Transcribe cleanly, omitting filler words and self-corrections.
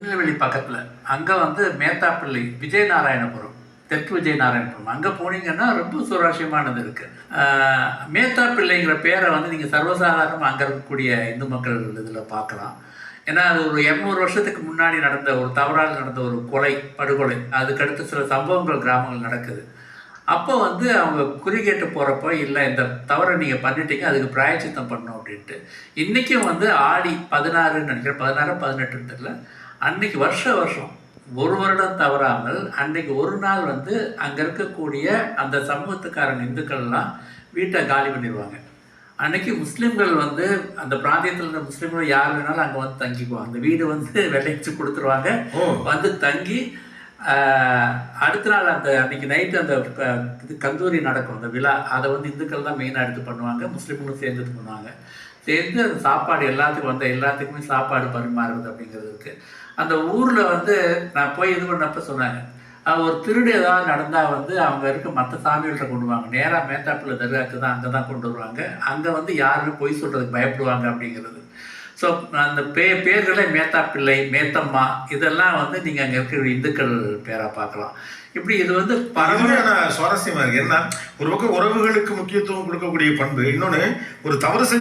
திருநெல்வேலி பக்கத்தில் அங்கே வந்து மேத்தாப்பிள்ளை விஜயநாராயணபுரம், தெற்கு விஜயநாராயணபுரம் அங்கே போனீங்கன்னா ரொம்ப சுவாரஸ்யமானது இருக்குது. மேத்தாப்பிள்ளைங்கிற பேரை வந்து நீங்கள் சர்வசாதாரணமாக அங்கே இருக்கக்கூடிய இந்து மக்கள் இதில் பார்க்கலாம். ஏன்னா அது ஒரு 200 வருஷத்துக்கு முன்னாடி நடந்த ஒரு தவறால் நடந்த ஒரு படுகொலை, அதுக்கடுத்து சில சம்பவங்கள் கிராமங்கள் நடக்குது. அப்போ வந்து அவங்க குறிகேட்டு போகிறப்போ, இல்லை இந்த தவறை நீங்கள் பண்ணிட்டீங்க, அதுக்கு பிராயச்சித்தம் பண்ணணும் அப்படின்ட்டு. இன்றைக்கும் வந்து ஆடி 16ன்னு நினைக்கிறேன், 16 18 தெரியல, அன்னைக்கு வருஷம் ஒரு வருடம் தவறாமல் அன்னைக்கு ஒரு நாள் வந்து அங்கே இருக்கக்கூடிய அந்த சமூகத்துக்காரங்க இந்துக்கள்லாம் வீட்டை காலி பண்ணிடுவாங்க. அன்னைக்கு முஸ்லீம்கள் வந்து அந்த பிராந்தியத்தில் இருந்த முஸ்லீம்கள் யார் வேணாலும் அங்கே வந்து தங்கிக்குவாங்க. அந்த வீடு வந்து வெள்ளைச்சு கொடுத்துருவாங்க, வந்து தங்கி அடுத்த நாள் அந்த அன்றைக்கி நைட்டு அந்த இது கந்தூரி நடக்கும், அந்த விழா, அதை வந்து இந்துக்கள் தான் மெயினாக எடுத்து பண்ணுவாங்க, முஸ்லீம்களும் சேர்ந்து பண்ணுவாங்க. சேர்ந்து அந்த சாப்பாடு எல்லாத்துக்குமே சாப்பாடு பரிமாறுறது அப்படிங்கிறது இருக்குது. அந்த ஊரில் வந்து நான் போய் இது பண்ணப்போ சொன்னாங்க, ஒரு திருடு ஏதாவது நடந்தால் வந்து அவங்க இருக்க மற்ற சாமிகள்கிட்ட கொண்டு வாங்க, நேராக மேத்தாப்பிள்ளை தர்காவுக்கு தான் அங்கே தான் கொண்டு வருவாங்க. அங்கே வந்து யாருமே பொய் சொல்கிறதுக்கு பயப்படுவாங்க அப்படிங்கிறது. ஸோ அந்த பேர்களை மேத்தாப்பிள்ளை, மேத்தம்மா, இதெல்லாம் வந்து நீங்கள் அங்கே இருக்கிற இந்துக்கள் பேராக பார்க்கலாம். இப்படி இது வந்து பரவாயில்ல, சுவாரஸ்யமாக இருக்குது. என்ன ஒரு பக்கம் உறவுகளுக்கு முக்கியத்துவம் கொடுக்கக்கூடிய பண்பு, இன்னொன்று ஒரு தவறு